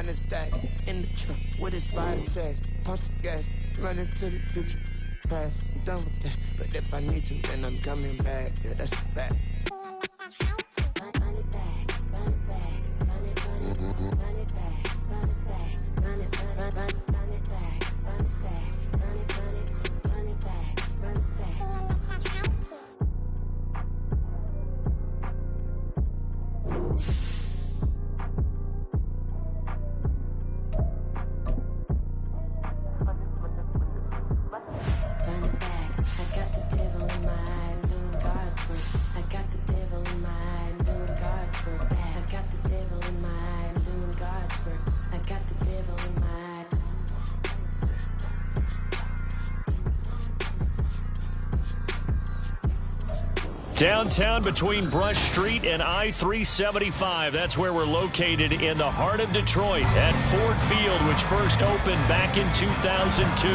100 stack in the trunk with his fire tag. Punch the gas, running to the future. Past, I'm done with that. But if I need to, then I'm coming back. Yeah, that's a fact. Downtown between Brush Street and I-375. That's where we're located in the heart of Detroit at Ford Field, which first opened back in 2002.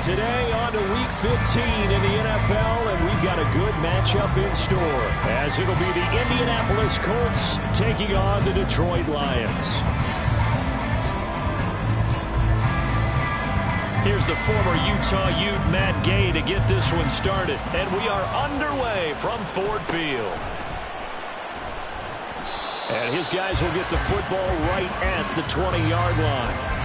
Today on to Week 15 in the NFL, and we've got a good matchup in store, as it'll be the Indianapolis Colts taking on the Detroit Lions. Here's the former Utah Ute, Matt Gay, to get this one started. And we are underway from Ford Field. And his guys will get the football right at the 20-yard line.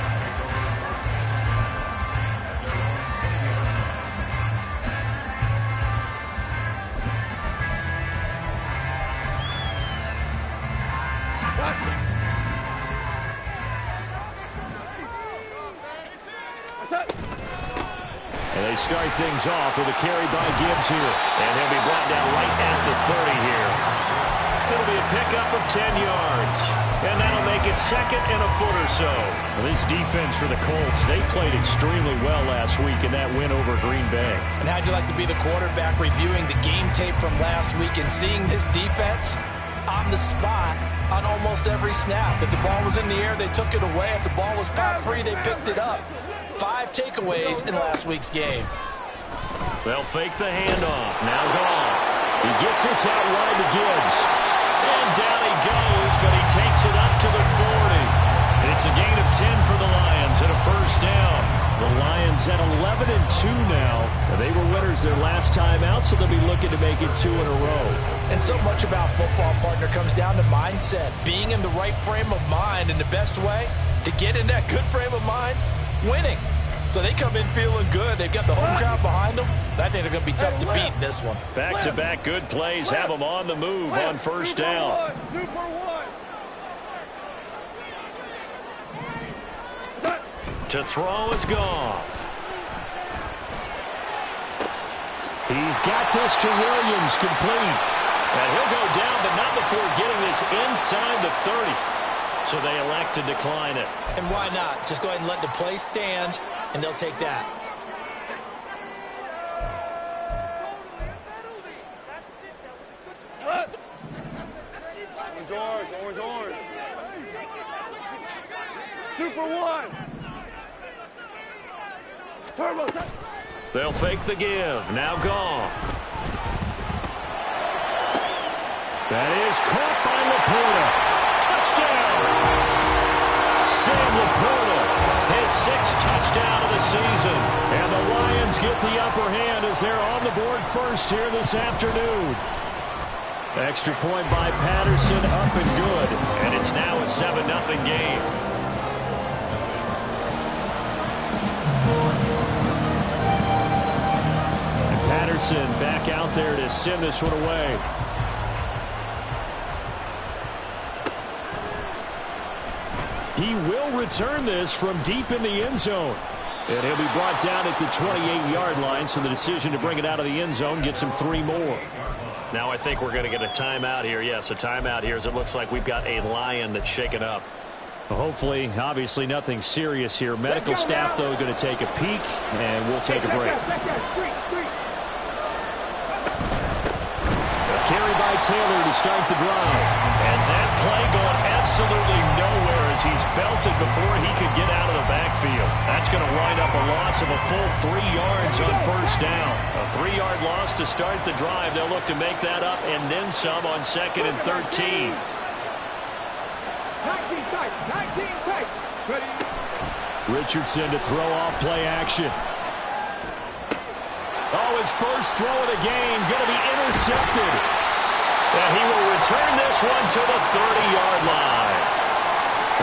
And they start things off with a carry by Gibbs here. And he'll be brought down right at the 30 here. It'll be a pickup of 10 yards. And that'll make it second and a foot or so. Well, this defense for the Colts, they played extremely well last week in that win over Green Bay. And how'd you like to be the quarterback reviewing the game tape from last week and seeing this defense on the spot on almost every snap? If the ball was in the air, they took it away. If the ball was pop free, they picked it up. 5 takeaways in last week's game. They'll fake the handoff. Now Goff. He gets this out wide to Gibbs. And down he goes, but he takes it up to the 40. It's a gain of 10 for the Lions and a first down. The Lions at 11-2 now. They were winners their last time out, so they'll be looking to make it 2 in a row. And so much about football, partner, comes down to mindset. Being in the right frame of mind, and the best way to get in that good frame of mind, winning. So they come in feeling good. They've got the home crowd behind them. I think they're going to be tough to beat in this one. Back-to-back good plays have them on the move on first down. To throw is Goff. He's got this to Williams, complete. And he'll go down, but not before getting this inside the 30. So they elect to decline it. And why not? Just go ahead and let the play stand, and they'll take that. Orange. Super one. Turbo. They'll fake the give. Now Goff. That is caught by Laporta. Touchdown! Sam Laporta, his 6th touchdown of the season. And the Lions get the upper hand as they're on the board first here this afternoon. Extra point by Patterson, up and good. And it's now a 7-0 game. And Patterson back out there to send this one away. He will return this from deep in the end zone. And he'll be brought down at the 28-yard line, so the decision to bring it out of the end zone gets him 3 more. Now I think we're going to get a timeout here. Yes, a timeout here, as it looks like we've got a Lion that's shaken up. Well, hopefully, obviously nothing serious here. Medical staff, though, going to take a peek, and we'll take a break. A carry by Taylor to start the drive. And that play going absolutely nowhere as he's belted before he could get out of the backfield. That's going to wind up a loss of a full 3 yards on first down. A 3-yard loss to start the drive. They'll look to make that up and then some on 2nd and 13. 19 tight. Richardson to throw off play action. Oh, his first throw of the game going to be intercepted. And he will return this one to the 30-yard line.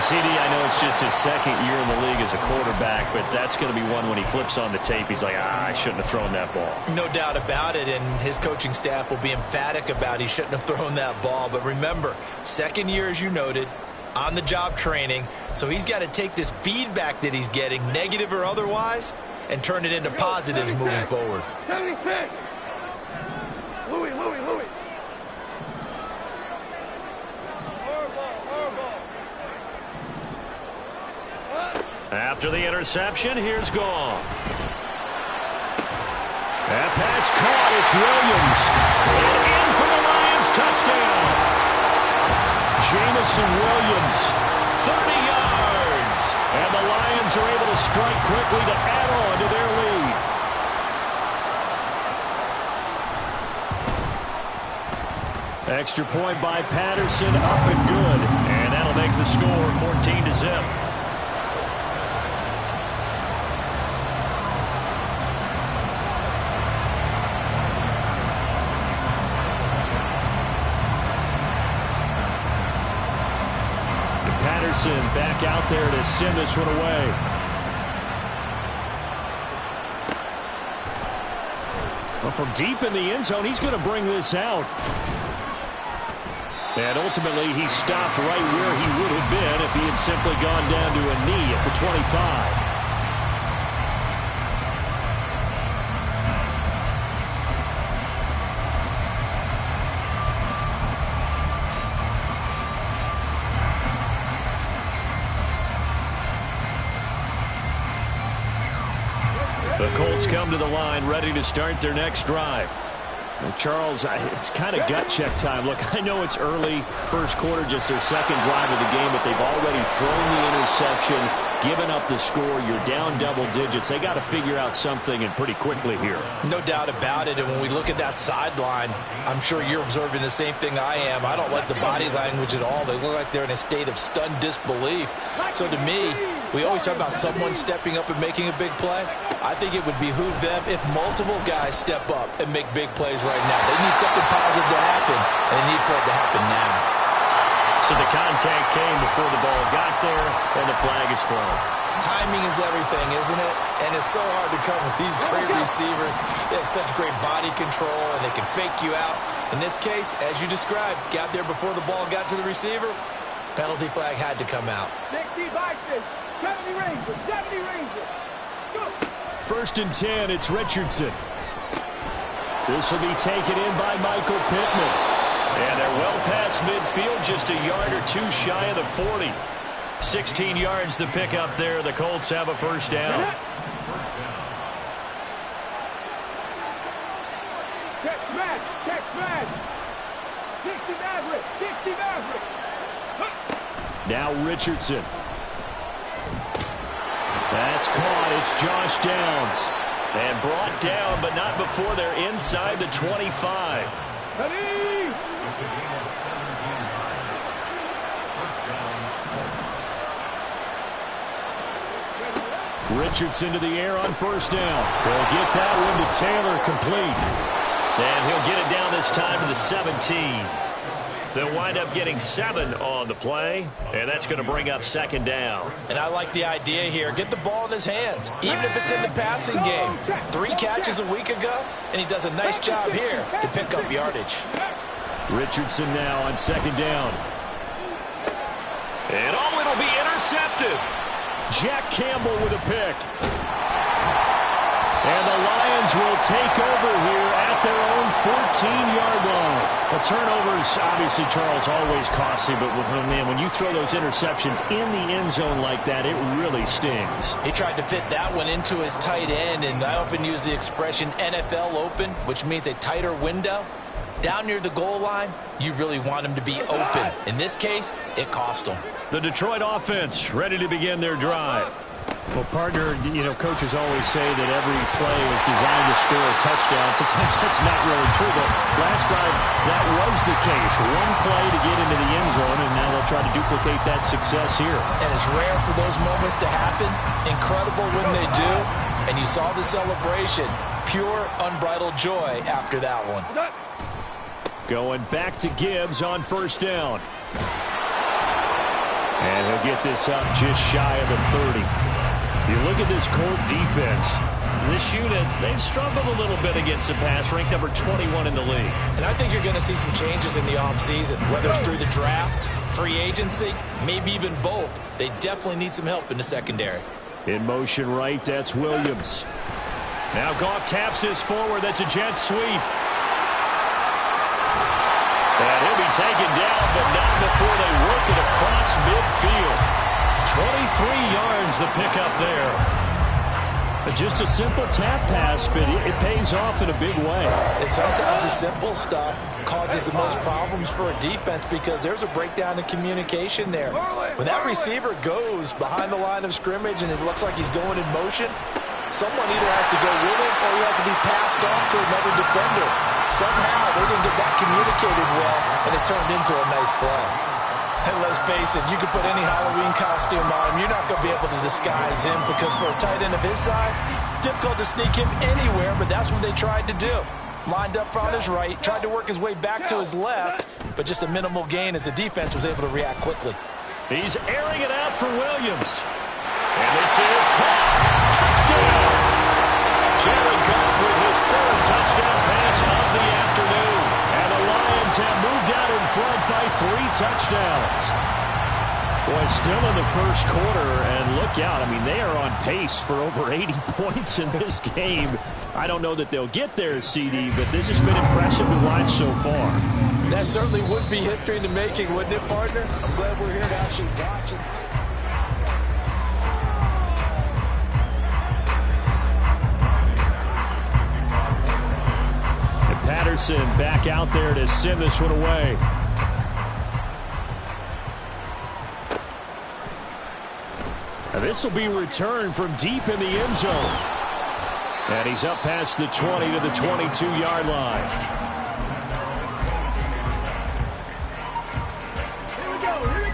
CD, I know it's just his second year in the league as a quarterback, but that's going to be one when he flips on the tape. He's like, I shouldn't have thrown that ball. No doubt about it, and his coaching staff will be emphatic about he shouldn't have thrown that ball. But remember, second year, as you noted, on-the-job training, so he's got to take this feedback that he's getting, negative or otherwise, and turn it into positives moving forward. 76. Louis. After the interception, here's Goff. That pass caught. It's Williams. And in for the Lions. Touchdown. Jamison Williams, 30 yards. And the Lions are able to strike quickly to add on to their lead. Extra point by Patterson, up and good. And that'll make the score 14-0. Back out there to send this one away. Well, from deep in the end zone, he's going to bring this out. And ultimately, he stopped right where he would have been if he had simply gone down to a knee at the 25. The Colts come to the line, ready to start their next drive. And Charles, it's kind of gut check time. Look, I know it's early, first quarter, just their second drive of the game, but they've already thrown the interception, given up the score. You're down double digits. They got to figure out something, and pretty quickly here. No doubt about it, and when we look at that sideline, I'm sure you're observing the same thing I am. I don't like the body language at all. They look like they're in a state of stunned disbelief. So to me, we always talk about someone stepping up and making a big play. I think it would behoove them if multiple guys step up and make big plays right now. They need something positive to happen, and they need for it to happen now. So the contact came before the ball got there, and the flag is thrown. Timing is everything, isn't it? And it's so hard to cover these great receivers. They have such great body control, and they can fake you out. In this case, as you described, got there before the ball got to the receiver. Penalty flag had to come out. 60 Vikings, 70 Rangers, 70 Rangers. Go. First and 10, it's Richardson. This will be taken in by Michael Pittman. And they're well past midfield, just a yard or two shy of the 40. 16 yards to pick up there. The Colts have a first down. Catch match. 60 Maverick. Now Richardson. That's caught. It's Josh Downs. And brought down, but not before they're inside the 25. Richardson to the air on first down. They'll get that one to Taylor, complete. And he'll get it down this time to the 17. They'll wind up getting 7 on the play, and that's going to bring up second down. And I like the idea here. Get the ball in his hands, even if it's in the passing game. 3 catches a week ago, and he does a nice job here to pick up yardage. Richardson now on second down. And it'll be intercepted. Jack Campbell with a pick. And the Lions will take over here at their own 14-yard line. The turnovers, obviously, Charles, always costly, but man, when you throw those interceptions in the end zone like that, it really stings. He tried to fit that one into his tight end, and I often use the expression NFL open, which means a tighter window. Down near the goal line, you really want him to be open. In this case, it cost him. The Detroit offense ready to begin their drive. Well, partner, coaches always say that every play is designed to score a touchdown. Sometimes that's not really true, but last time that was the case. One play to get into the end zone, and now they'll try to duplicate that success here. And it's rare for those moments to happen. Incredible when they do. And you saw the celebration. Pure, unbridled joy after that one. Going back to Gibbs on first down. And he'll get this up just shy of the 30. You look at this Colt defense. This unit, they've struggled a little bit against the pass, ranked number 21 in the league. And I think you're going to see some changes in the offseason, whether it's through the draft, free agency, maybe even both. They definitely need some help in the secondary. In motion right, that's Williams. Now Goff taps this forward. That's a jet sweep. And he'll be taken down, but not before they work it across midfield. 23 yards the pickup there. Just a simple tap pass, but it pays off in a big way. And sometimes the simple stuff causes the most problems for a defense because there's a breakdown in communication there. When that receiver goes behind the line of scrimmage and it looks like he's going in motion, someone either has to go with him or he has to be passed off to another defender. Somehow they didn't get that communicated well, and it turned into a nice play. And let's face it, you can put any Halloween costume on him. You're not going to be able to disguise him because for a tight end of his size, difficult to sneak him anywhere, but that's what they tried to do. Lined up on his right, tried to work his way back to his left, but just a minimal gain as the defense was able to react quickly. He's airing it out for Williams. And this is caught. Touchdown. Jared Goff with his third touchdown pass of the afternoon. And the Lions have moved out in front by 3 touchdowns. Boy, still in the first quarter, and look out. I mean, they are on pace for over 80 points in this game. I don't know that they'll get there, CD, but this has been impressive to watch so far. That certainly would be history in the making, wouldn't it, partner? I'm glad we're here to actually watch and see. Patterson back out there to send this one away. And this will be returned from deep in the end zone. And he's up past the 20 to the 22-yard line. Here we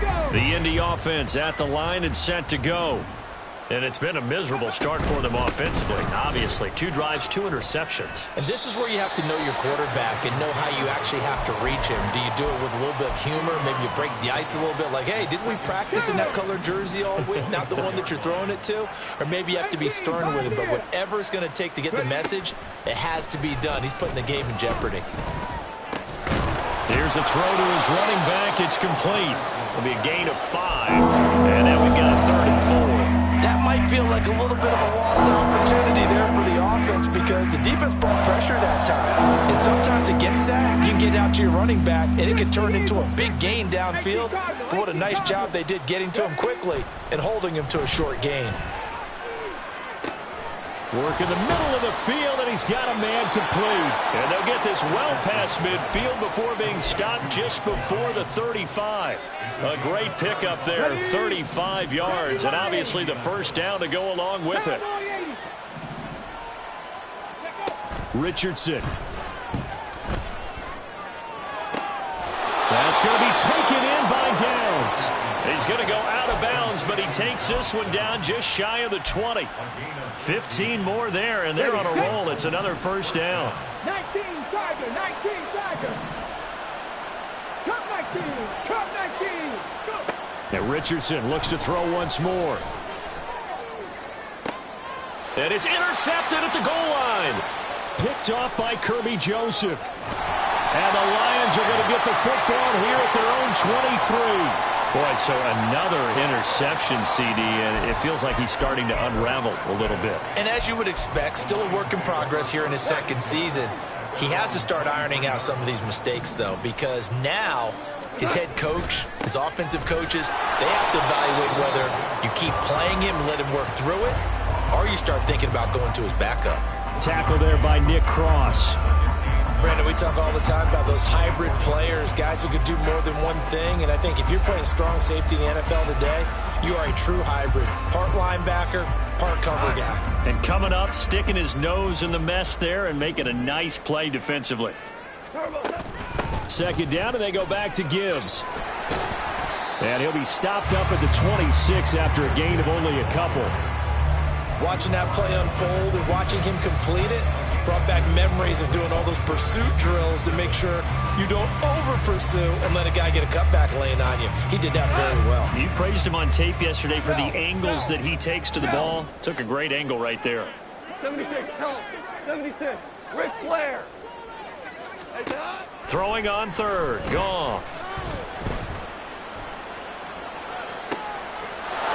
go. The Indy offense at the line and set to go. And it's been a miserable start for them offensively. Obviously, 2 drives, 2 interceptions. And this is where you have to know your quarterback and know how you actually have to reach him. Do you do it with a little bit of humor? Maybe you break the ice a little bit like, hey, didn't we practice in that colored jersey all week? Not the one that you're throwing it to? Or maybe you have to be stern with him. But whatever it's going to take to get the message, it has to be done. He's putting the game in jeopardy. Here's a throw to his running back. It's complete. It'll be a gain of 5. And now we've got a 3rd and 4. That might feel like a little bit of a lost opportunity there for the offense because the defense brought pressure that time. And sometimes against that, you can get out to your running back, and it can turn into a big gain downfield. But what a nice job they did getting to him quickly and holding him to a short gain. Work in the middle of the field, and he's got a man complete. And they'll get this well past midfield before being stopped just before the 35. A great pickup there, 35 yards, and obviously the first down to go along with it. Richardson. That's going to be taken in by Downs. He's going to go out of bounds, but he takes this one down just shy of the 20. 15 more there, and they're on a roll. It's another first down. 19 Tiger, 19 Tiger. Cut 19, cut 19. Go. And Richardson looks to throw once more. And it's intercepted at the goal line. Picked off by Kirby Joseph. And the Lions are going to get the football here at their own 23. Boy, so another interception, CD, and it feels like he's starting to unravel a little bit. And as you would expect, still a work in progress here in his second season. He has to start ironing out some of these mistakes, though, because now his head coach, his offensive coaches, they have to evaluate whether you keep playing him and let him work through it, or you start thinking about going to his backup. Tackle there by Nick Cross. Brandon, we talk all the time about those hybrid players, guys who could do more than one thing, and I think if you're playing strong safety in the NFL today, You are a true hybrid. Part linebacker, part cover guy. And coming up, sticking his nose in the mess there and making a nice play defensively. Second down, and they go back to Gibbs. And he'll be stopped up at the 26 after a gain of only a couple. Watching that play unfold and watching him complete it brought back memories of doing all those pursuit drills to make sure you don't over-pursue and let a guy get a cutback lane on you. He did that very well. You praised him on tape yesterday for the angles that he takes to the ball. Took a great angle right there. 76, help. 76, Ric Flair. Throwing on third, Goff.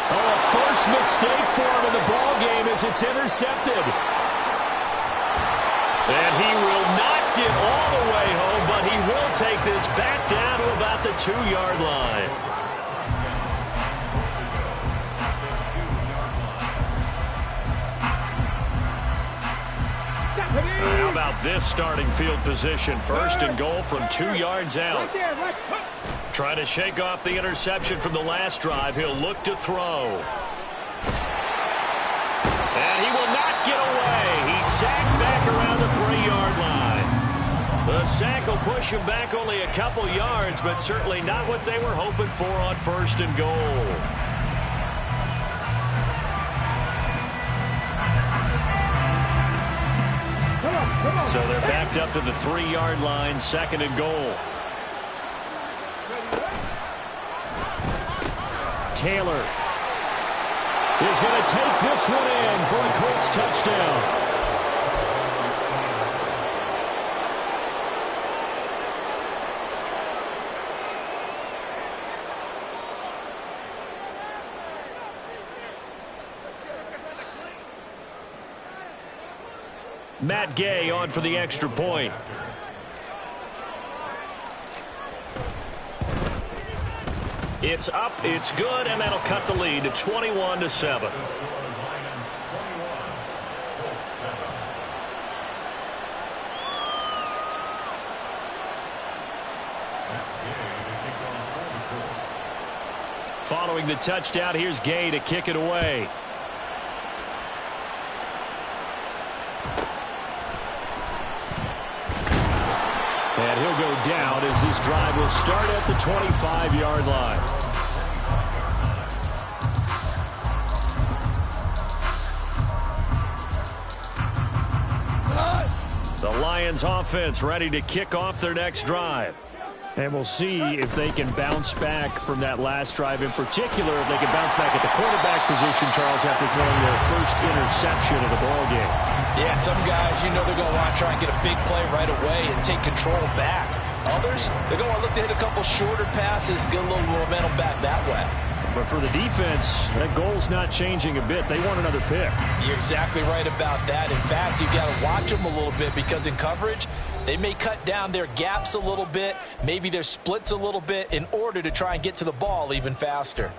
Oh, a first mistake for him in the ball game as it's intercepted. And he will not get all the way home, but he will take this back down to about the 2-yard line. How about this starting field position? First and goal from 2 yards out. Trying to shake off the interception from the last drive. He'll look to throw. And he will not get away. He's sacked back around the 3-yard line. The sack will push him back only a couple yards, but certainly not what they were hoping for on first and goal. So they're backed up to the 3-yard line, second and goal. Taylor is going to take this one in for a Colts touchdown. Matt Gay on for the extra point. It's up, it's good, and that'll cut the lead to 21-7. Following the touchdown, here's Gay to kick it away. And he'll go down as this drive will start at the 25-yard line. The Lions offense ready to kick off their next drive. And we'll see if they can bounce back from that last drive in particular, if they can bounce back at the quarterback position, Charles, after throwing their first interception of the ballgame. Yeah, some guys, you know they're going to want to try and get a big play right away and take control back. Others, they're going to look to hit a couple shorter passes, get a little momentum back that way. But for the defense, that goal's not changing a bit. They want another pick. You're exactly right about that. In fact, you've got to watch them a little bit because in coverage, they may cut down their gaps a little bit, maybe their splits a little bit in order to try and get to the ball even faster.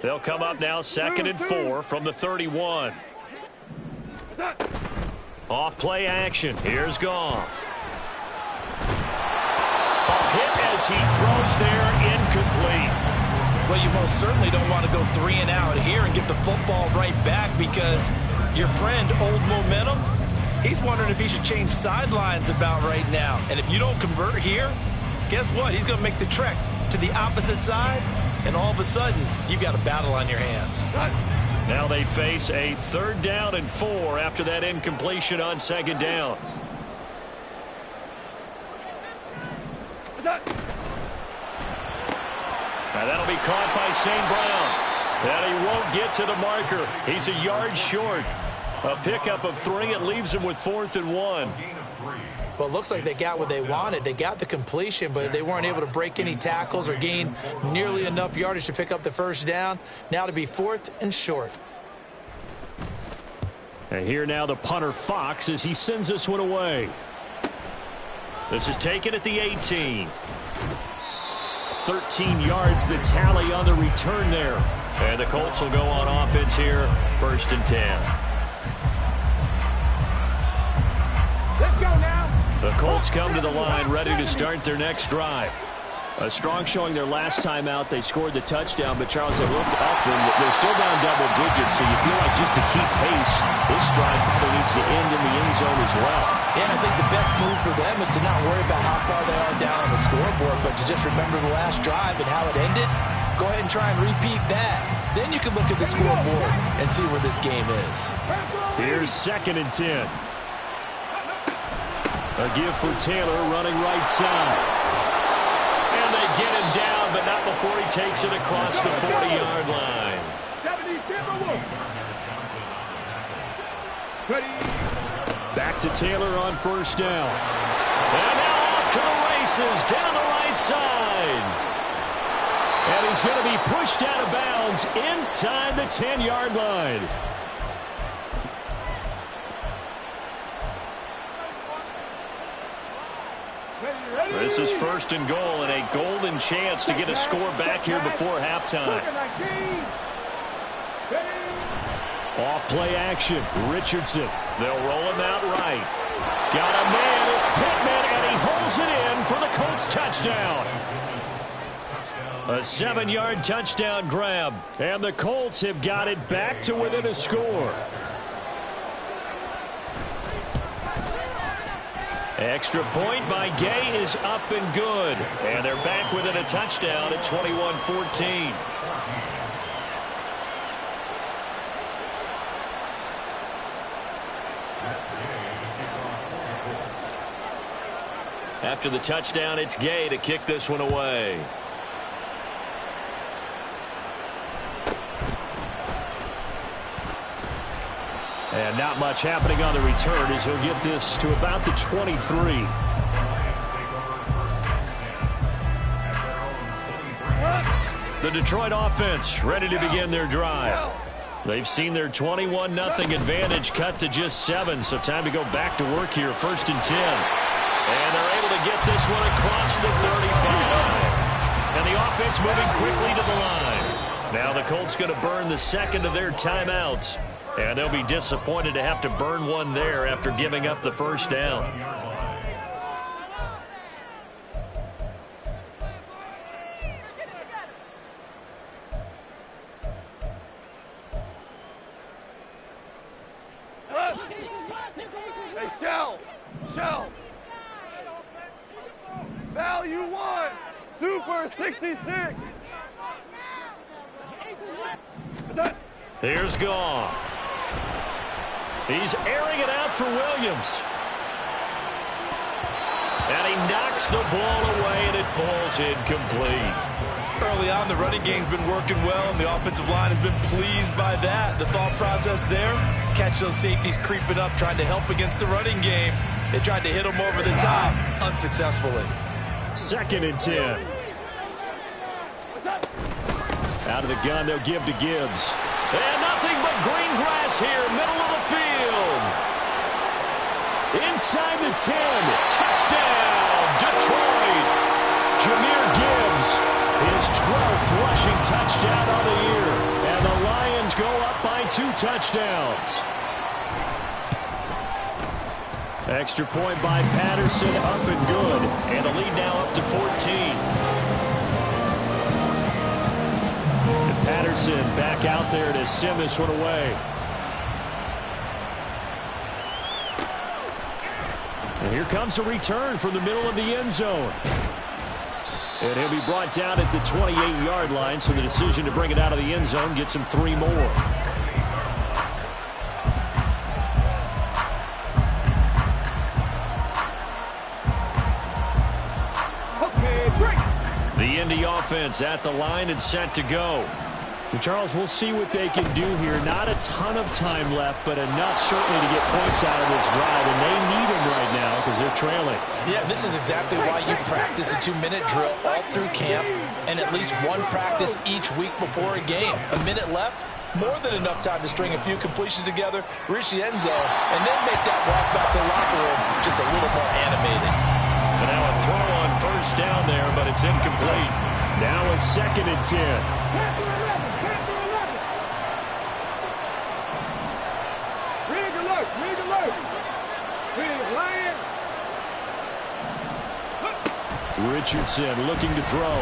They'll come up now, 2nd and 4 from the 31. Off play action. Here's Goff. A hit as he throws there, incomplete. Well, you most certainly don't want to go 3 and out here and get the football right back because your friend, Old Momentum, he's wondering if he should change sidelines about right now. And if you don't convert here, guess what? He's going to make the trek to the opposite side. And all of a sudden, you've got a battle on your hands. Now they face a 3rd down and 4 after that incompletion on 2nd down. Now that'll be caught by St. Brown. And he won't get to the marker. He's a yard short. A pickup of 3. It leaves him with 4th and 1. Well, it looks like they got what they wanted. They got the completion, but they weren't able to break any tackles or gain nearly enough yardage to pick up the 1st down. Now to be 4th and short. And here now the punter Fox as he sends this one away. This is taken at the 18. 13 yards the tally on the return there. And the Colts will go on offense here, 1st and 10. Let's go now. The Colts come to the line ready to start their next drive. A strong showing their last time out. They scored the touchdown, but Charles, they looked up and they're still down double digits, so you feel like just to keep pace, this drive probably needs to end in the end zone as well. Yeah, and I think the best move for them is to not worry about how far they are down on the scoreboard, but to just remember the last drive and how it ended. Go ahead and try and repeat that. Then you can look at the scoreboard and see where this game is. Here's 2nd and 10. A give for Taylor running right side. And they get him down, but not before he takes it across the 40-yard line. Back to Taylor on 1st down. And now off to the races down the right side. And he's going to be pushed out of bounds inside the 10-yard line. This is 1st and goal and a golden chance to get a score back here before halftime. Off play action. Richardson. They'll roll him out right. Got a man. It's Pittman, and he holds it in for the Colts touchdown. A 7-yard touchdown grab, and the Colts have got it back to within a score. Extra point by Gay is up and good. And they're back within a touchdown at 21-14. After the touchdown, it's Gay to kick this one away. And not much happening on the return as he'll get this to about the 23. The Detroit offense ready to begin their drive. They've seen their 21-0 advantage cut to just 7, so time to go back to work here, 1st and 10. And they're able to get this one across the 35. And the offense moving quickly to the line. Now the Colts going to burn the 2nd of their timeouts. And they'll be disappointed to have to burn one there after giving up the 1st down. Hey, Shell. Value 1. 2 for 66. Here's Goff. He's airing it out for Williams. And he knocks the ball away, and it falls incomplete. Early on, the running game's been working well, and the offensive line has been pleased by that. The thought process there, catch those safeties creeping up, trying to help against the running game. They tried to hit them over the top, unsuccessfully. 2nd and 10. Out of the gun, they'll give to Gibbs. And nothing but green grass here, middle of the field. Inside the 10. Touchdown, Detroit. Jahmyr Gibbs, his 12th rushing touchdown of the year. And the Lions go up by 2 touchdowns. Extra point by Patterson, up and good. And the lead now up to 14. Patterson back out there to send this one away. And here comes a return from the middle of the end zone. And he'll be brought down at the 28-yard line, so the decision to bring it out of the end zone gets him 3 more. The Indy offense at the line and set to go. And Charles, we'll see what they can do here. Not a ton of time left, but enough certainly to get points out of this drive, and they need them right now because they're trailing. Yeah, this is exactly why you practice a 2-minute drill all through camp and at least one practice each week before a game. A minute left, more than enough time to string a few completions together, reach the end zone, and then make that walk back to the locker room just a little more animated. And now a throw on 1st down there, but it's incomplete. Now a 2nd and 10. alert. Rig alert. Rig Lion. Richardson looking to throw.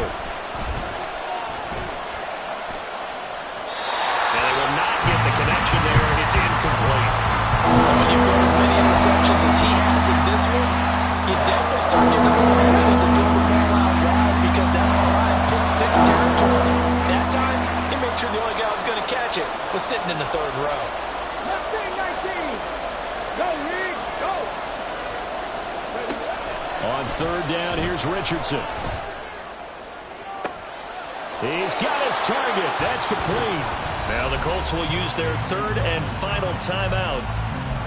And they will not get the connection there, and it's incomplete. When you've thrown as many interceptions as he has in this one, you definitely start getting a little hesitant to throw the ball out wide because that's prime pick six territory. That time, he made sure the only guy who was going to catch it was sitting in the third row. Left wing 19. Go, Rig. Go. On third down, here's Richardson. He's got his target. That's complete. Now the Colts will use their third and final timeout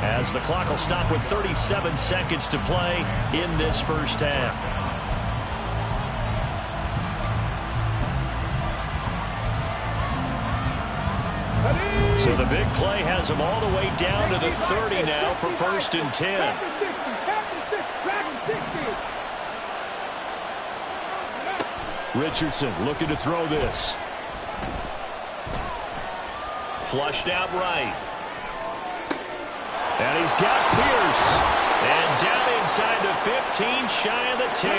as the clock will stop with 37 seconds to play in this first half. So the big play has them all the way down to the 30 now for first and 10. Richardson looking to throw this. Flushed out right. And he's got Pierce. And down inside the 15, shy of the 10.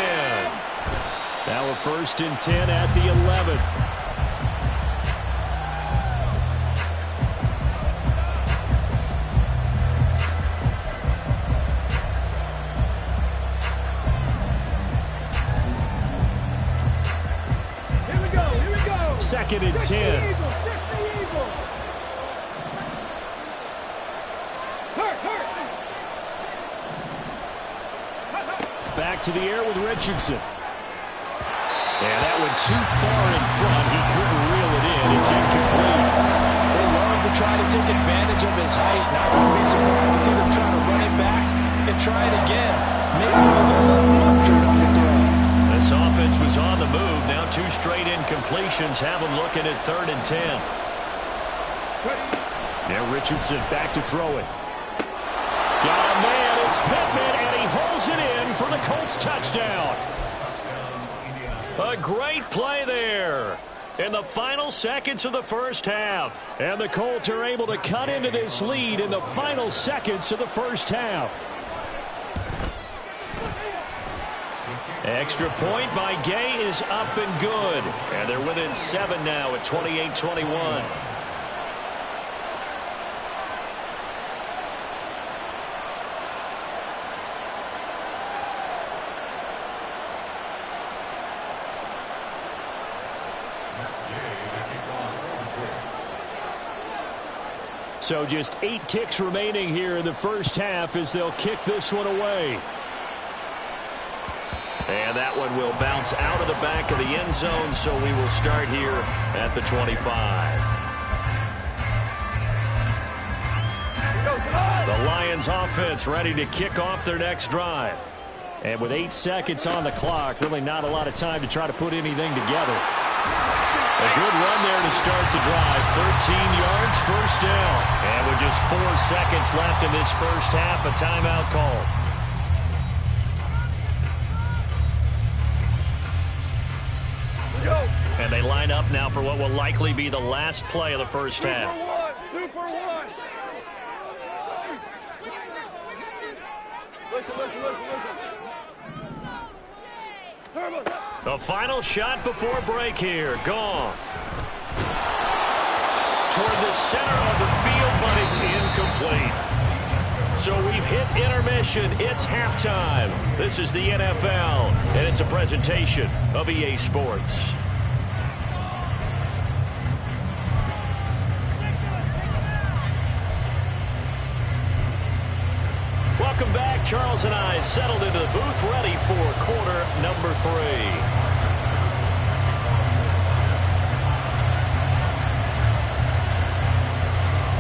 Now a first and 10 at the 11. Second and 10. Back to the air with Richardson. And that went too far in front. He couldn't reel it in. It's incomplete. They love to try to take advantage of his height. And I wouldn't be surprised to see them trying to run it back and try it again. Maybe with a little less mustard on the throw. This offense was on the move. Now two straight incompletions have them looking at third and 10. Now Richardson back to throw it. Got a man. It's Pittman, and he holds it in for the Colts touchdown. A great play there in the final seconds of the first half. And the Colts are able to cut into this lead in the final seconds of the first half. Extra point by Gay is up and good. And they're within 7 now at 28-21. So just 8 ticks remaining here in the first half as they'll kick this one away. And that one will bounce out of the back of the end zone, so we will start here at the 25. The Lions offense ready to kick off their next drive. And with 8 seconds on the clock, really not a lot of time to try to put anything together. A good run there to start the drive. 13 yards, first down. And with just 4 seconds left in this first half, a timeout call. And they line up now for what will likely be the last play of the first half. Super one. Listen. The final shot before break here. Goff. Toward the center of the field, but it's incomplete. So we've hit intermission. It's halftime. This is the NFL, and it's a presentation of EA Sports. Welcome back. Charles and I settled into the booth ready for quarter number 3.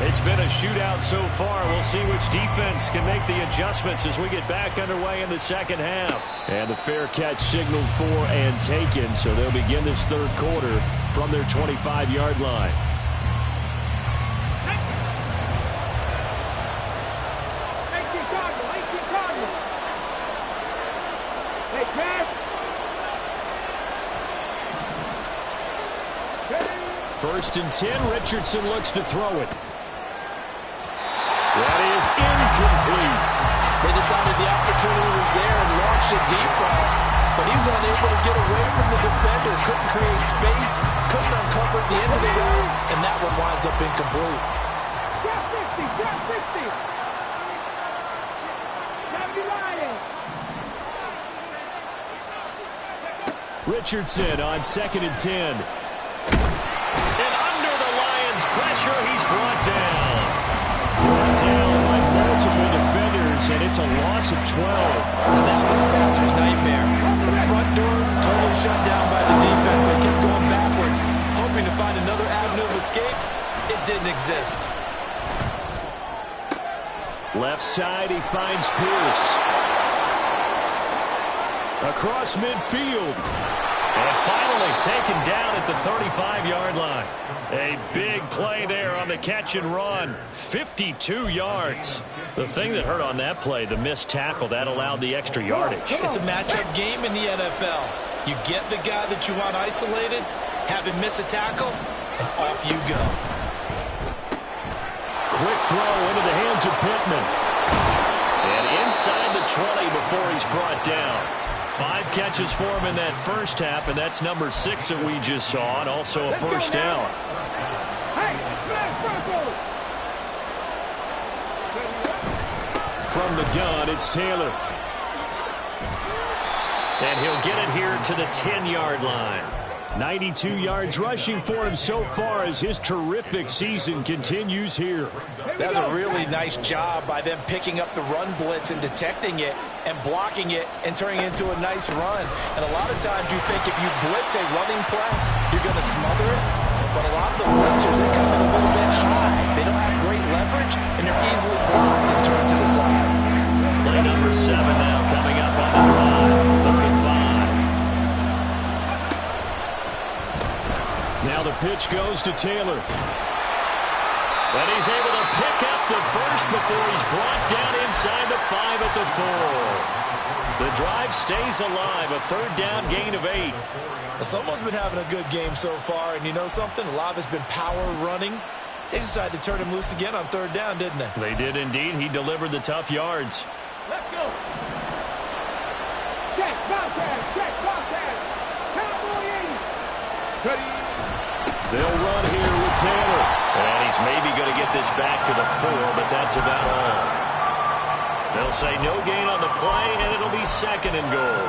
It's been a shootout so far. We'll see which defense can make the adjustments as we get back underway in the second half. And the fair catch signaled for and taken, so they'll begin this third quarter from their 25-yard line. First and 10, Richardson looks to throw it. That is decided the opportunity was there and launched a deep ball, but he was unable to get away from the defender. Couldn't create space, couldn't uncover at the end of the route, and that one winds up incomplete. Drop 50, drop 50. 70 Lions. Richardson on 2nd and 10. And under the Lions' pressure, he's brought down. Brought down by multiple defenders, and it's a loss of 12. And that was a passer's nightmare. The front door totally shut down by the defense. They kept going backwards, hoping to find another avenue of escape. It didn't exist. Left side, he finds Pierce. Across midfield. And finally taken down at the 35-yard line. A big play there on the catch and run. 52 yards. The thing that hurt on that play, the missed tackle, that allowed the extra yardage. It's a matchup game in the NFL. You get the guy that you want isolated, have him miss a tackle, and off you go. Quick throw into the hands of Pittman. And inside the 20 before he's brought down. 5 catches for him in that first half, and that's number 6 that we just saw, and also a first down. From the gun, it's Taylor. And he'll get it here to the 10-yard line. 92 yards rushing for him so far as his terrific season continues here. That's a really nice job by them picking up the run blitz and detecting it and blocking it and turning it into a nice run. And a lot of times you think if you blitz a running play, you're going to smother it. But a lot of the blitzers, they come in a little bit high. They don't have great leverage, and they're easily blocked and turned to the side. Play number 7 now coming up on the drive. 3rd and 5. Now the pitch goes to Taylor. And he's able to pick up the first before he's brought down inside the 5 at the 4. The drive stays alive, a 3rd down gain of 8. Someone's been having a good game so far, and you know something? A lot of it's been power running. They decided to turn him loose again on 3rd down, didn't they? They did indeed. He delivered the tough yards. Let's go. Check, Bobcat. Cowboy 80. Ready. They'll run here with Taylor. And he's maybe going to get this back to the 4, but that's about all. They'll say no gain on the play, and it'll be 2nd and goal.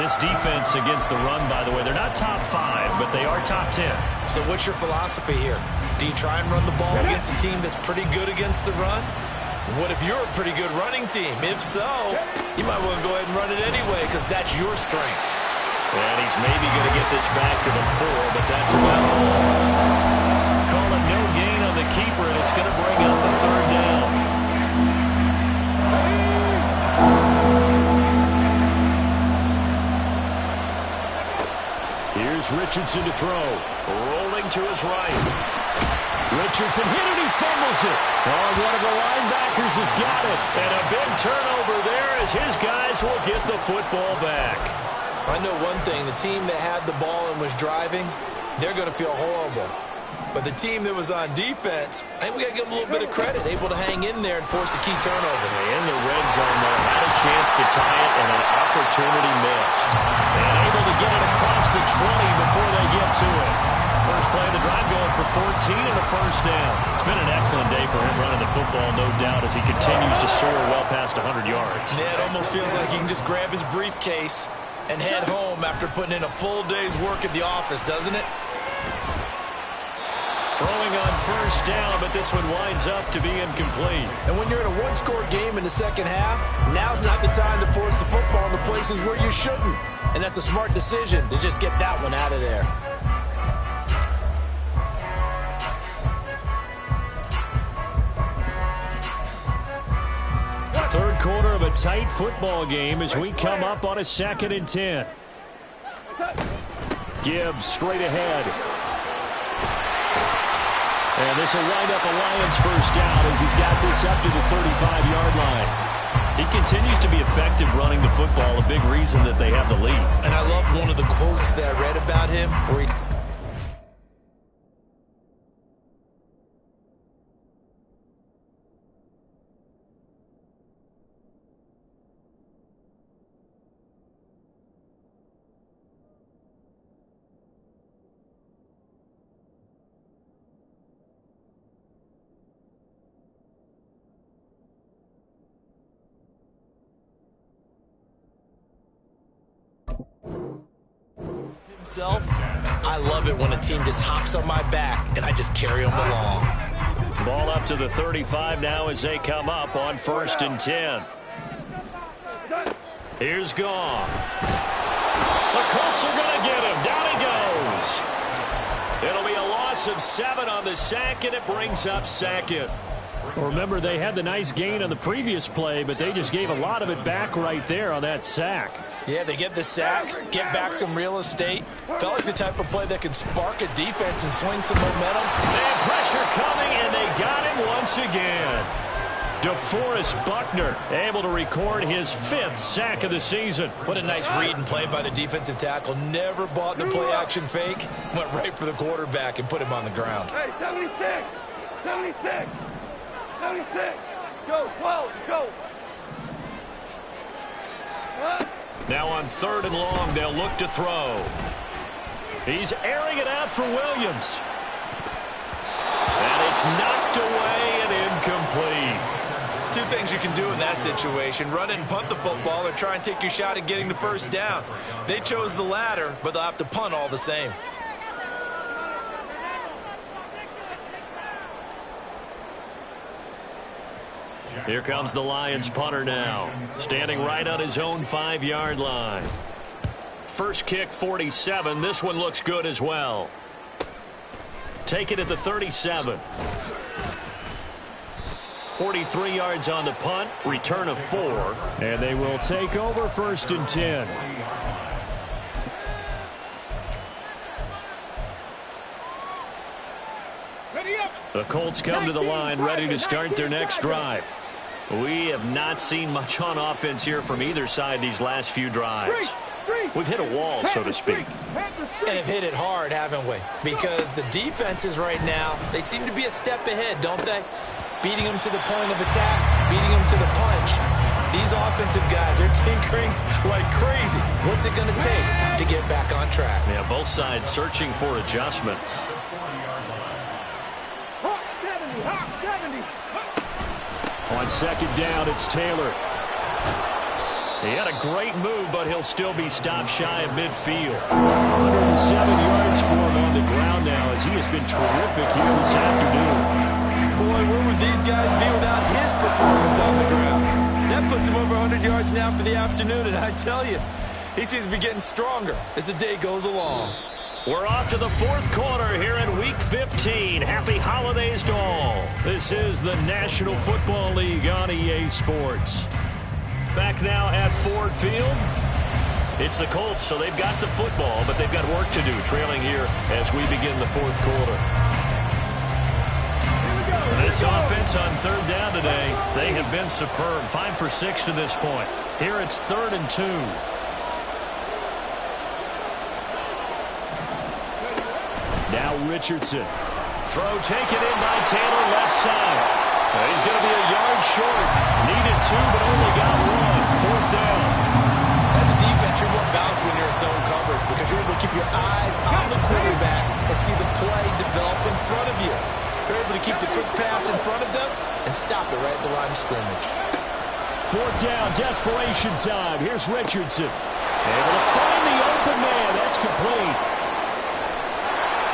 This defense against the run, by the way, they're not top 5, but they are top 10. So what's your philosophy here? Do you try and run the ball against a team that's pretty good against the run? What if you're a pretty good running team? If so, you might want to go ahead and run it anyway because that's your strength. And he's maybe going to get this back to the 4, but that's about all. Call it no gain on the keeper, and it's going to bring up the 3rd down. Here's Richardson to throw. Rolling to his right. Richardson hit it, he fumbles it. Oh, one of the linebackers has got it. And a big turnover there as his guys will get the football back. I know one thing, the team that had the ball and was driving, they're going to feel horrible. But the team that was on defense, I think we got to give them a little bit of credit, able to hang in there and force a key turnover. In the red zone, though, had a chance to tie it and an opportunity missed. And able to get it across the 20 before they get to it. First play of the drive going for 14 and a first down. It's been an excellent day for him running the football, no doubt, as he continues to soar well past 100 yards. Yeah, it almost feels like he can just grab his briefcase and head home after putting in a full day's work at the office, doesn't it? Throwing on first down, but this one winds up to be incomplete. And when you're in a one-score game in the second half, now's not the time to force the football in the places where you shouldn't. And that's a smart decision to just get that one out of there. Third quarter of a tight football game as we come up on a 2nd and 10. Gibbs straight ahead. And this will wind up a Lions first down as he's got this up to the 35-yard line. He continues to be effective running the football, a big reason that they have the lead. And I love one of the quotes that I read about him where he himself. I love it when a team just hops on my back and I just carry them along. Ball up to the 35 now as they come up on 1st and 10. Here's Goff. The Colts are going to get him. Down he goes. It'll be a loss of 7 on the sack, and it brings up 2nd. Well, remember, they had the nice gain on the previous play, but they just gave a lot of it back right there on that sack. Yeah, they get the sack, get back some real estate. Felt like the type of play that can spark a defense and swing some momentum. And pressure coming, and they got him once again. DeForest Buckner able to record his 5th sack of the season. What a nice read and play by the defensive tackle. Never bought the play-action fake. Went right for the quarterback and put him on the ground. Hey, 76, 76, 76. Go, 12, go. Now on 3rd and long, they'll look to throw. He's airing it out for Williams. And it's knocked away and incomplete. 2 things you can do in that situation: run and punt the football, or try and take your shot at getting the 1st down. They chose the latter, but they'll have to punt all the same. Here comes the Lions punter now, standing right on his own 5-yard line. First kick, 47. This one looks good as well. Take it at the 37. 43 yards on the punt, return of 4. And they will take over 1st and 10. The Colts come to the line, ready to start their next drive. We have not seen much on offense here from either side these last few drives. We've hit a wall, so to speak. And have hit it hard, haven't we? Because the defenses right now, they seem to be a step ahead, don't they? Beating them to the point of attack, beating them to the punch. These offensive guys, they're tinkering like crazy. What's it going to take to get back on track? Yeah, both sides searching for adjustments. On 2nd down, it's Taylor. He had a great move, but he'll still be stopped shy of midfield. 107 yards for him on the ground now, as he has been terrific here this afternoon. Boy, where would these guys be without his performance on the ground? That puts him over 100 yards now for the afternoon, and I tell you, he seems to be getting stronger as the day goes along. We're off to the 4th quarter here in Week 15. Happy holidays to all. This is the National Football League on EA Sports. Back now at Ford Field. It's the Colts, so they've got the football, but they've got work to do, trailing here as we begin the 4th quarter. This offense on 3rd down today, they have been superb. 5 for 6 to this point. Here it's 3rd and 2. Now Richardson. Throw taken in by Taylor, left side. He's going to be a yard short. Needed 2, but only got 1. 4th down. As a defense, you're more balanced when you're in zone coverage because you're able to keep your eyes on the quarterback and see the play develop in front of you. You're able to keep the quick pass in front of them and stop it right at the line of scrimmage. 4th down, desperation time. Here's Richardson. Able to find the open man. That's complete.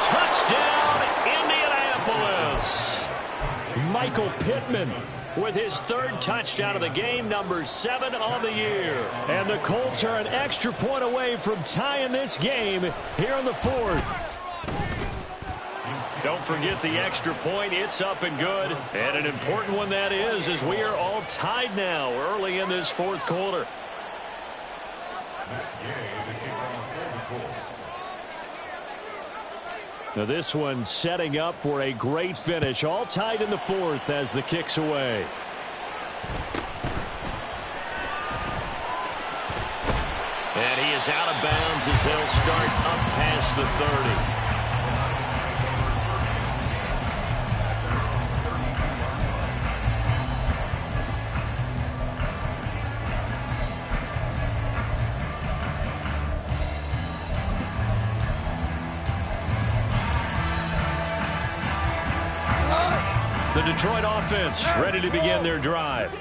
Touchdown, Indianapolis. Michael Pittman with his 3rd touchdown of the game, number 7 on the year. And the Colts are an extra point away from tying this game here in the 4th. Don't forget the extra point. It's up and good. And an important one that is, as we are all tied now early in this 4th quarter. Now this one setting up for a great finish. All tied in the 4th as the kick's away. And he is out of bounds as they'll start up past the 30. The Detroit offense ready to begin their drive.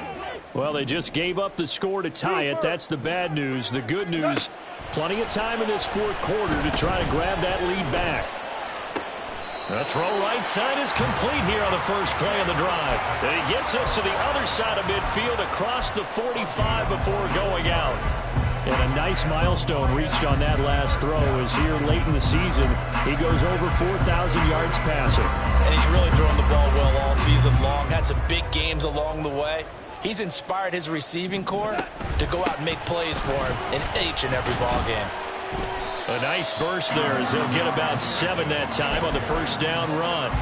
Well, they just gave up the score to tie it. That's the bad news. The good news, Plenty of time in this fourth quarter to try to grab that lead back. The throw right side is complete here on the first play of the drive. And he gets us to the other side of midfield across the 45 before going out. And a nice milestone reached on that last throw as here late in the season, he goes over 4,000 yards passing. And he's really thrown the ball well all season long. Had some big games along the way. He's inspired his receiving corps to go out and make plays for him in each and every ball game. A nice burst there as he'll get about 7 that time on the first down run.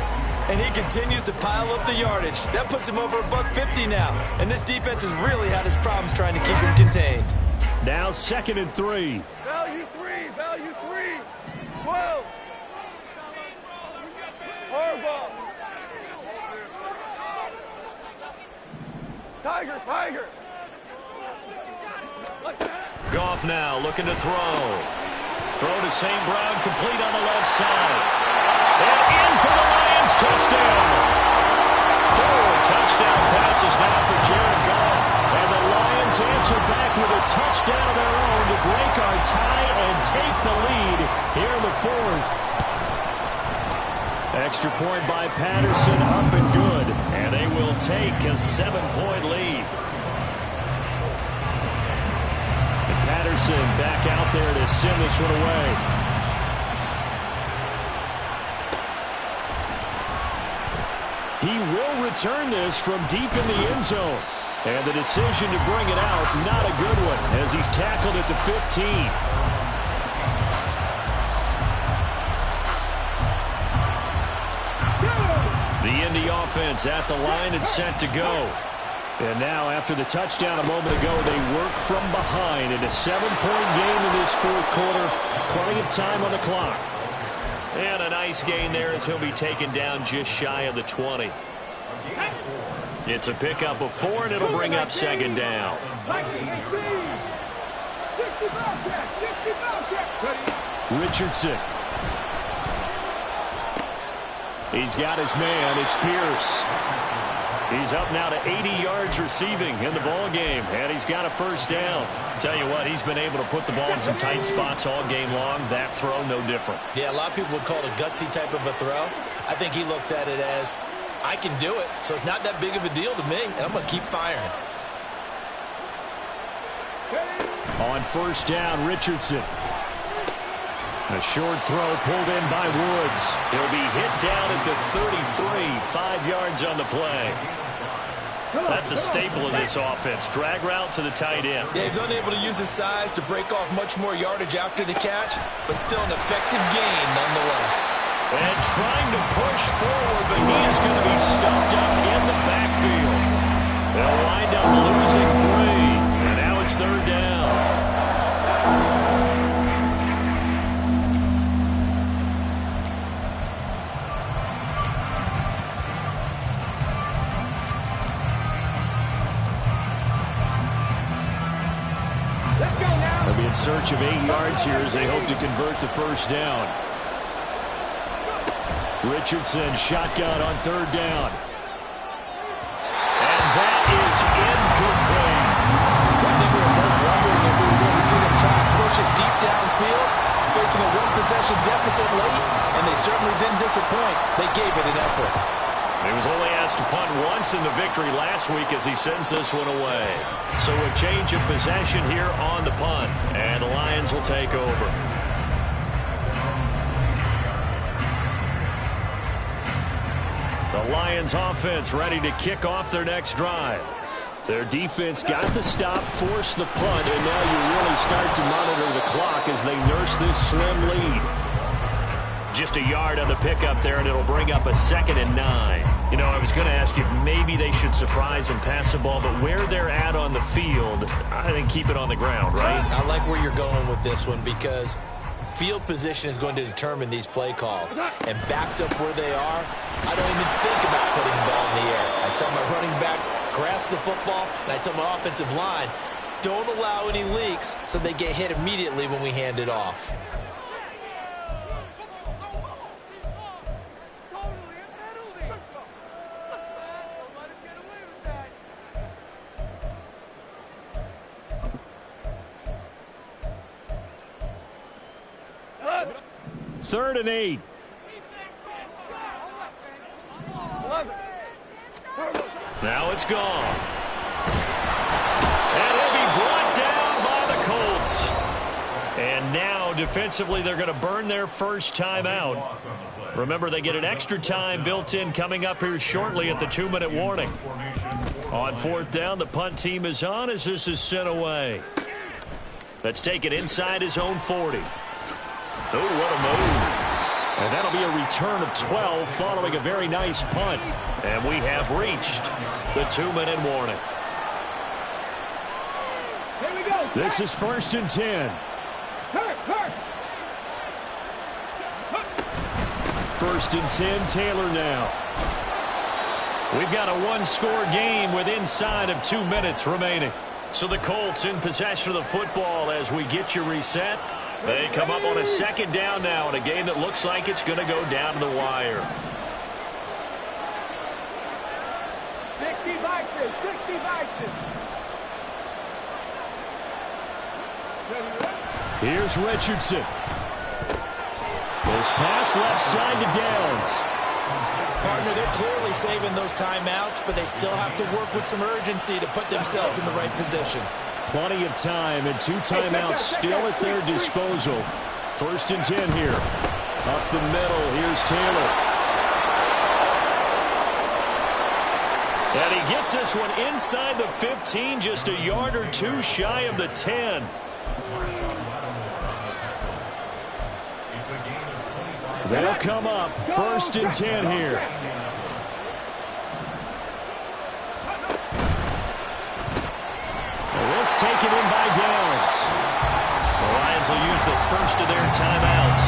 And he continues to pile up the yardage. That puts him over $150 now. And this defense has really had its problems trying to keep him contained. Now 2nd and 3. Value 3, value 3. 12. Hardball. Tiger, Tiger. Goff now looking to throw. Throw to St. Brown, complete on the left side. And in for the Lions, touchdown. 4 touchdown passes now for Jared Goff. And the Lions answer back with a touchdown of their own to break our tie and take the lead here in the 4th. Extra point by Patterson, up and good. And they will take a 7-point lead. Patterson back out there to send this one away. He will return this from deep in the end zone. And the decision to bring it out, not a good one, as he's tackled at the 15. The Indy offense at the line and set to go. And now, after the touchdown a moment ago, they work from behind in a 7-point game in this fourth quarter. Plenty of time on the clock. And a nice gain there as he'll be taken down just shy of the 20. It's a pickup of 4, and it'll bring up 2nd down. Richardson. He's got his man. It's Pierce. He's up now to 80 yards receiving in the ball game, and he's got a first down. Tell you what, he's been able to put the ball in some tight spots all game long. That throw, no different. Yeah, a lot of people would call it a gutsy type of a throw. I think he looks at it as, I can do it, so it's not that big of a deal to me, and I'm going to keep firing. On first down, Richardson. A short throw pulled in by Woods. He'll be hit down at the 33, 5 yards on the play. That's a staple of this offense. Drag route to the tight end. Yeah, he's unable to use his size to break off much more yardage after the catch, but still an effective gain nonetheless. And trying to push forward, but he is going to be stuffed up in the backfield. They'll wind up losing 3, and now it's 3rd down. They'll be in search of 8 yards here as they hope to convert the first down. Richardson shotgun on 3rd down. And that is incomplete. I think we were both wondering if we were going to see them try to push it deep downfield, facing a 1-possession deficit late, and they certainly didn't disappoint. They gave it an effort. He was only asked to punt once in the victory last week as he sends this one away. So a change of possession here on the punt, and the Lions will take over. The Lions offense ready to kick off their next drive. Their defense got the stop, forced the punt, and now you really start to monitor the clock as they nurse this slim lead. Just a yard on the pickup there, and it'll bring up a 2nd and 9. You know, I was going to ask you if maybe they should surprise and pass the ball, but where they're at on the field, I think keep it on the ground, right? I like where you're going with this one because field position is going to determine these play calls. And backed up where they are, I don't even think about putting the ball in the air. I tell my running backs, grasp the football, and I tell my offensive line, don't allow any leaks so they get hit immediately when we hand it off. 3rd and 8. Now it's gone. And he'll be brought down by the Colts. And now, defensively, they're going to burn their first timeout. Remember, they get an extra time built in coming up here shortly at the 2-minute warning. On 4th down, the punt team is on as this is sent away. Let's take it inside his own 40. Oh, what a move. And that'll be a return of 12 following a very nice punt. And we have reached the 2-minute warning. Here we go. This is 1st and 10. Hurt. 1st and 10, Taylor now. We've got a one-score game with inside of 2 minutes remaining. So the Colts in possession of the football as we get you reset. They come up on a 2nd down now in a game that looks like it's going to go down to the wire. 60 boxes. Here's Richardson. This pass left side to Downs. Partner, they're clearly saving those timeouts, but they still have to work with some urgency to put themselves in the right position. Plenty of time and 2 timeouts still at their disposal. 1st and 10 here. Up the middle, here's Taylor. And he gets this one inside the 15, just a yard or 2 shy of the 10. They'll come up 1st and 10 here. This taken in by Downs. The Lions will use the first of their timeouts.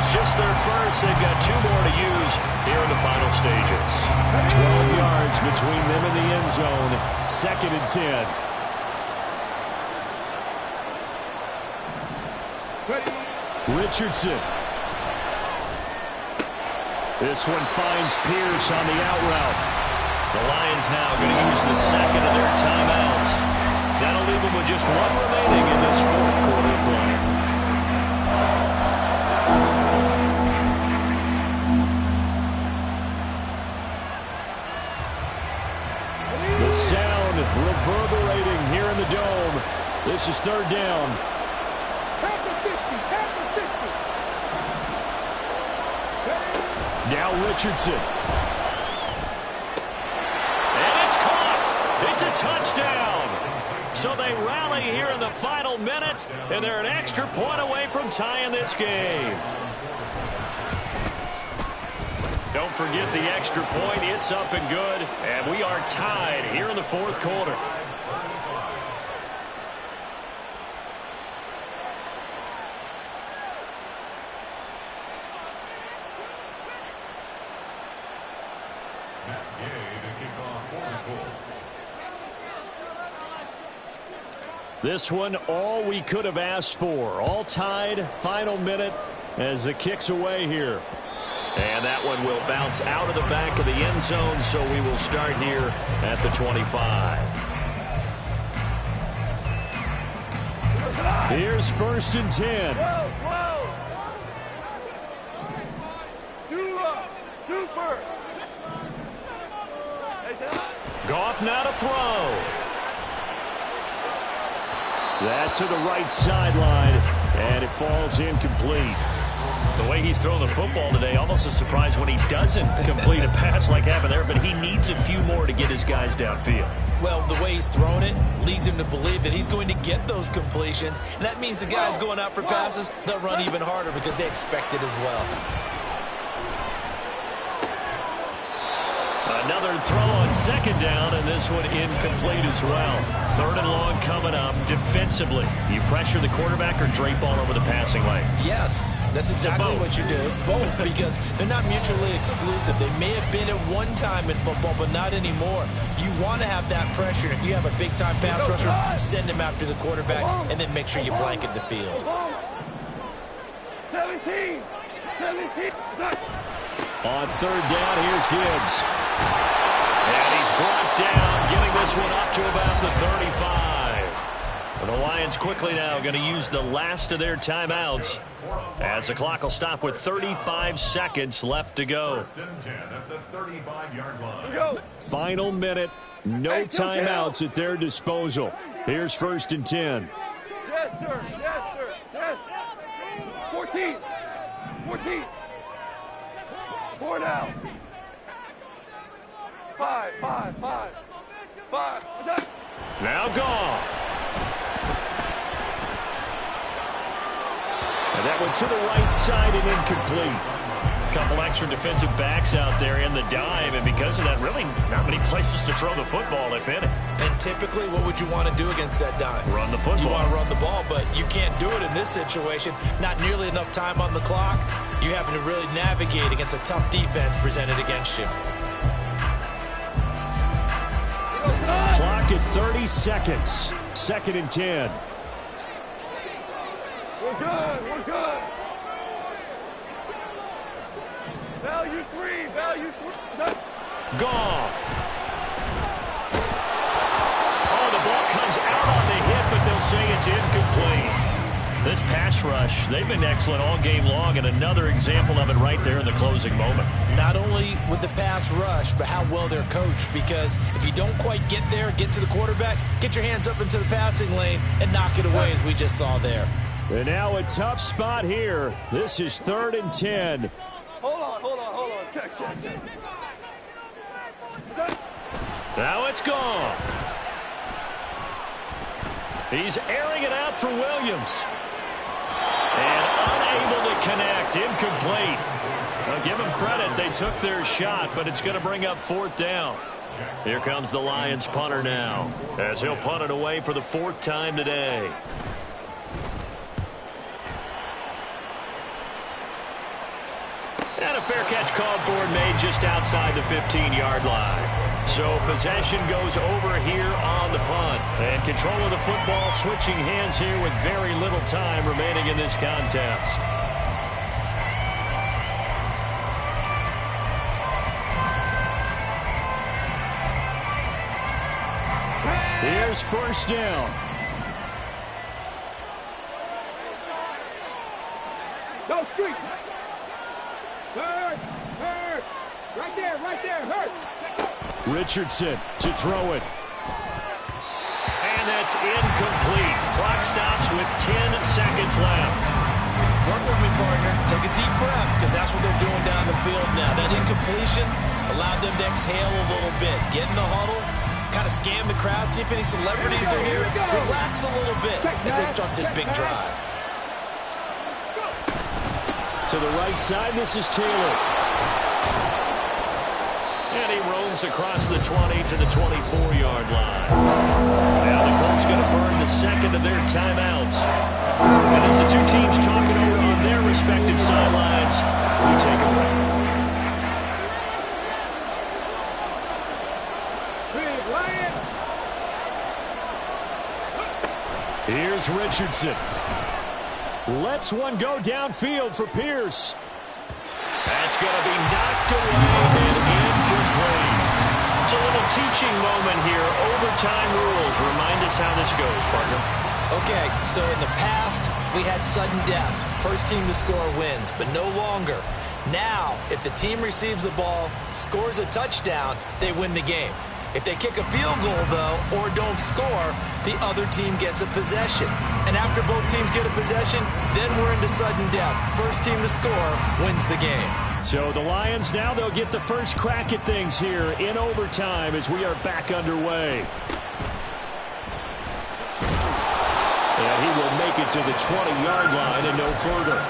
It's just their first. They've got 2 more to use here in the final stages. 12 yards between them and the end zone. 2nd and 10. Richardson. This one finds Pierce on the out route. The Lions now going to use the 2nd of their timeouts. That'll leave them with just 1 remaining in this 4th quarter of play. The sound reverberating here in the dome. This is 3rd down. Now Richardson. And it's caught. It's a touchdown. So they rally here in the final minute, and they're an extra point away from tying this game. Don't forget the extra point. It's up and good, and we are tied here in the 4th quarter. This one, all we could have asked for. All tied, final minute as the kick's away here. And that one will bounce out of the back of the end zone, so we will start here at the 25. Here's 1st and 10. Goff now to throw. That's to the right sideline, and it falls incomplete. The way he's throwing the football today, almost a surprise when he doesn't complete a pass like happened there, but he needs a few more to get his guys downfield. Well, the way he's thrown it leads him to believe that he's going to get those completions, and that means the guys going out for passes, they'll run even harder because they expect it as well. Another throw on 2nd down, and this one incomplete as well. 3rd and long coming up. Defensively, you pressure the quarterback or drape all over the passing lane? Yes, that's exactly what you do. It's both because they're not mutually exclusive. They may have been at one time in football, but not anymore. You want to have that pressure. If you have a big-time pass rusher, send him after the quarterback, and then make sure you blanket the field. 17. On 3rd down, here's Gibbs. And he's brought down, getting this one up to about the 35. The Lions Lions quickly now going to use the last of their timeouts as the clock will stop with 35 seconds left to go. Final minute. No timeouts at their disposal. Here's 1st and 10. Yes, sir. Yes, sir. Yes. 14. 14. 4 now. 5. Now Goff. And that went to the right side and incomplete. A couple extra defensive backs out there in the dime, and because of that, really not many places to throw the football, if any. And typically, what would you want to do against that dime? Run the football. You want to run the ball, but you can't do it in this situation. Not nearly enough time on the clock. You having to really navigate against a tough defense presented against you. Clock at 30 seconds. 2nd and 10. We're good. Value 3. Goff. Oh, the ball comes out on the hit, but they'll say it's incomplete. This pass rush, they've been excellent all game long, and another example of it right there in the closing moment. Not only with the pass rush, but how well they're coached, because if you don't quite get there, get to the quarterback, get your hands up into the passing lane and knock it away, as we just saw there. And now a tough spot here. This is 3rd and 10. Hold on. Check. Now it's gone. He's airing it out for Williams. And unable to connect. Incomplete. I'll give them credit. They took their shot, but it's going to bring up 4th down. Here comes the Lions punter now, as he'll punt it away for the 4th time today. And a fair catch called for and made just outside the 15-yard line. So possession goes over here on the punt. And control of the football switching hands here with very little time remaining in this contest. Here's 1st down. Go, street. Hurt. Right there, hurt. Richardson to throw it. And that's incomplete. Clock stops with 10 seconds left. Work with me, partner. Take a deep breath, because that's what they're doing down the field now. That incompletion allowed them to exhale a little bit. Get in the huddle, kind of scan the crowd, see if any celebrities are here. Relax a little bit as they start this big drive. To the right side, this is Taylor. And he roams across the 20 to the 24-yard line. Now the Colts going to burn the 2nd of their timeouts. And as the two teams talking over on their respective sidelines, we take a break. Here's Richardson. Lets one go downfield for Pierce. That's going to be knocked away and incomplete. It's a little teaching moment here. Overtime rules. Remind us how this goes, partner. Okay, so in the past, we had sudden death. First team to score wins, but no longer. Now, if the team receives the ball, scores a touchdown, they win the game. If they kick a field goal, though, or don't score, the other team gets a possession. And after both teams get a possession, then we're into sudden death. First team to score wins the game. So the Lions now, they'll get the first crack at things here in overtime as we are back underway. And he will make it to the 20-yard line and no further.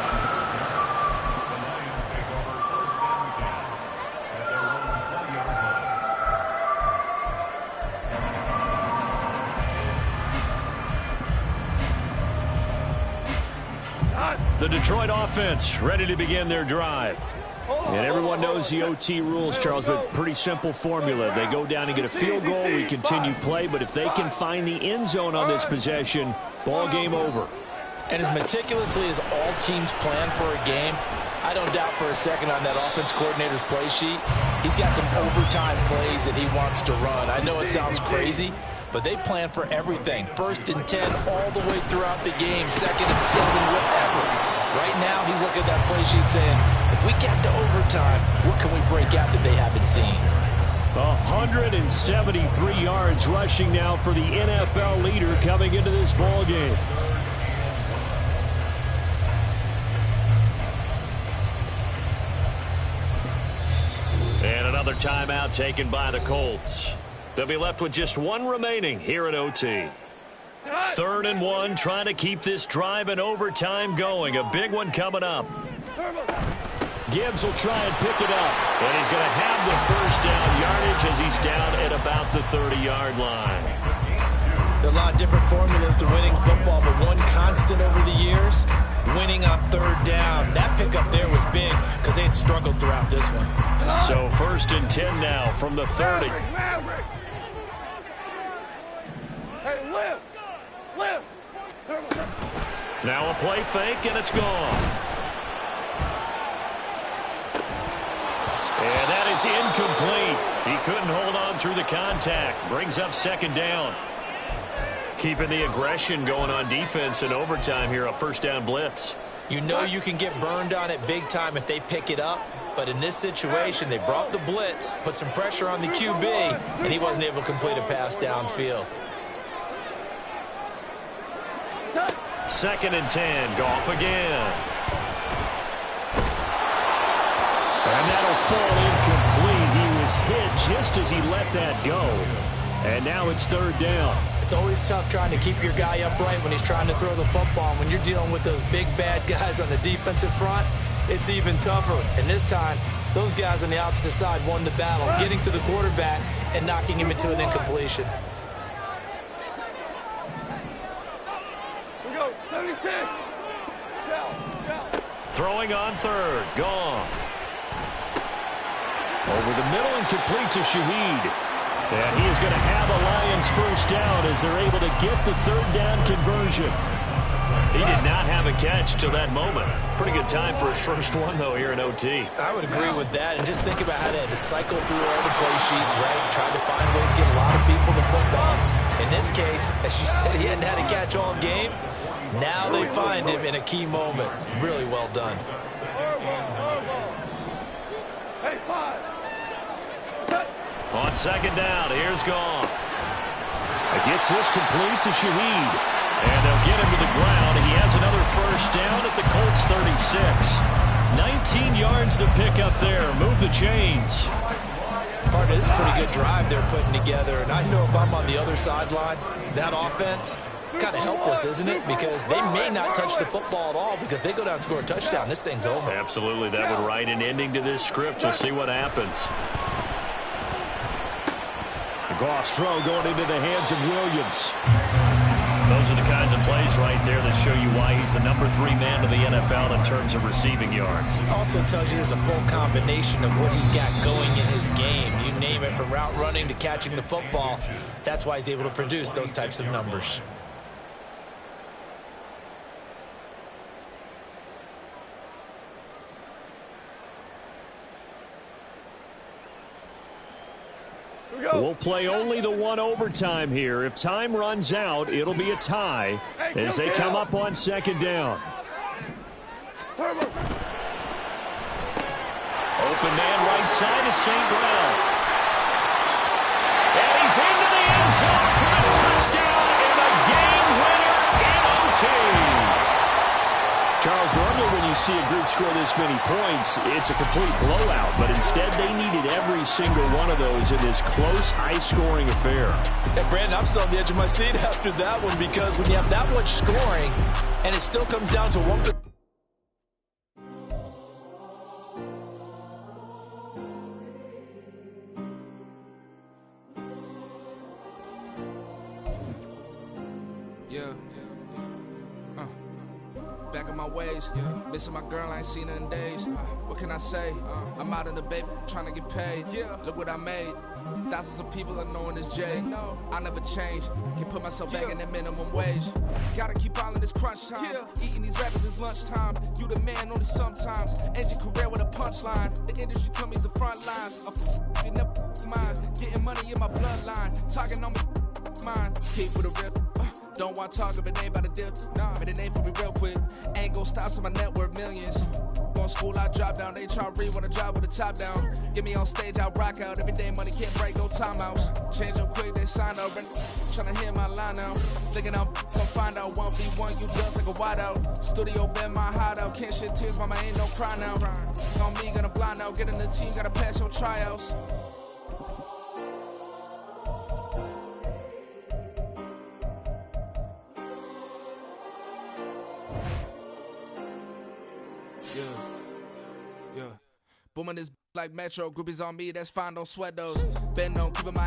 The Detroit offense ready to begin their drive. And everyone knows the OT rules, Charles, but pretty simple formula. They go down and get a field goal, we continue play, but if they can find the end zone on this possession, ball game over. And as meticulously as all teams plan for a game, I don't doubt for a second on that offense coordinator's play sheet, he's got some overtime plays that he wants to run. I know it sounds crazy, but they plan for everything. 1st and 10 all the way throughout the game, 2nd and 7, whatever. Right now, he's looking at that play sheet saying, if we get to overtime, what can we break out that they haven't seen? 173 yards rushing now for the NFL leader coming into this ball game. And another timeout taken by the Colts. They'll be left with just one remaining here at OT. 3rd and 1, trying to keep this drive in overtime going. A big one coming up. Gibbs will try and pick it up. And he's going to have the first down yardage as he's down at about the 30-yard line. There are a lot of different formulas to winning football, but one constant over the years, winning on 3rd down. That pickup there was big because they had struggled throughout this one. So 1st and 10 now from the 30. Maverick. Hey, lift. Now a play fake, and it's gone. And that is incomplete. He couldn't hold on through the contact. Brings up 2nd down. Keeping the aggression going on defense in overtime here, a 1st down blitz. You know you can get burned on it big time if they pick it up, but in this situation, they brought the blitz, put some pressure on the QB, and he wasn't able to complete a pass downfield. 2nd and 10, Goff again. And that'll fall incomplete. He was hit just as he let that go. And now it's 3rd down. It's always tough trying to keep your guy upright when he's trying to throw the football. When you're dealing with those big, bad guys on the defensive front, it's even tougher. And this time, those guys on the opposite side won the battle, getting to the quarterback and knocking him into an incompletion. We go, 76. Throwing on 3rd, Goff. Over the middle and complete to Shaheed. And he is going to have a Lions first down as they're able to get the 3rd down conversion. He did not have a catch till that moment. Pretty good time for his first one, though, here in OT. I would agree with that. And just think about how they had to cycle through all the play sheets, right? Trying to find ways to get a lot of people to football. In this case, as you said, he hadn't had a catch all game. Now they find him in a key moment. Really well done. Hey, 5. On 2nd down, here's Goff. He gets this complete to Shaheed. And they'll get him to the ground. He has another first down at the Colts 36. 19 yards to pick up there. Move the chains. Part of this pretty good drive they're putting together. And I know if I'm on the other sideline, that offense, kind of helpless, isn't it? Because they may not touch the football at all, because if they go down and score a touchdown, this thing's over. Absolutely. That would write an ending to this script. We'll see what happens. Goff's throw going into the hands of Williams. Those are the kinds of plays right there that show you why he's the number 3 man of the NFL in terms of receiving yards. Also tells you there's a full combination of what he's got going in his game. You name it, from route running to catching the football. That's why he's able to produce those types of numbers. We'll play only the one overtime here. If time runs out, it'll be a tie as they come up on 2nd down. Open man right side is St. Brown. And he's into the end zone for a touchdown and a game winner in OT. Charles, normally when you see a group score this many points, it's a complete blowout. But instead, they needed every single one of those in this close, high-scoring affair. And Brandon, I'm still on the edge of my seat after that one, because when you have that much scoring and it still comes down to one. Back in my ways, missing my girl, I ain't seen her in days. What can I say? I'm out in the baby, trying to get paid. Look what I made. Thousands of people are knowing this Jay. I never change. Can put myself back in the minimum wage. Gotta keep all in this crunch time. Eating these rappers is lunchtime. You the man only sometimes. End your career with a punchline. The industry tell me the front lines. You never mind. Getting money in my bloodline. Talking on me. mine. Keep with a real. Don't want to talk if it ain't about the dip. Nah, but it ain't for me real quick. Ain't gon' stop till my net worth millions. Going school, I drop down. They try to read when I drop with the top down. Get me on stage, I rock out. Every day money can't break, no timeouts. Change up quick, they sign up. Tryna hear my line now. Thinking I'm gonna find out 1v1, you just like a wideout. Studio been my hideout. Can't shed tears, mama ain't no cry now. On me, gonna blind out. Get in the team, gotta pass your tryouts. Yeah. Booming this like Metro. Groupies on me, that's fine, don't sweat those. Been on, keeping my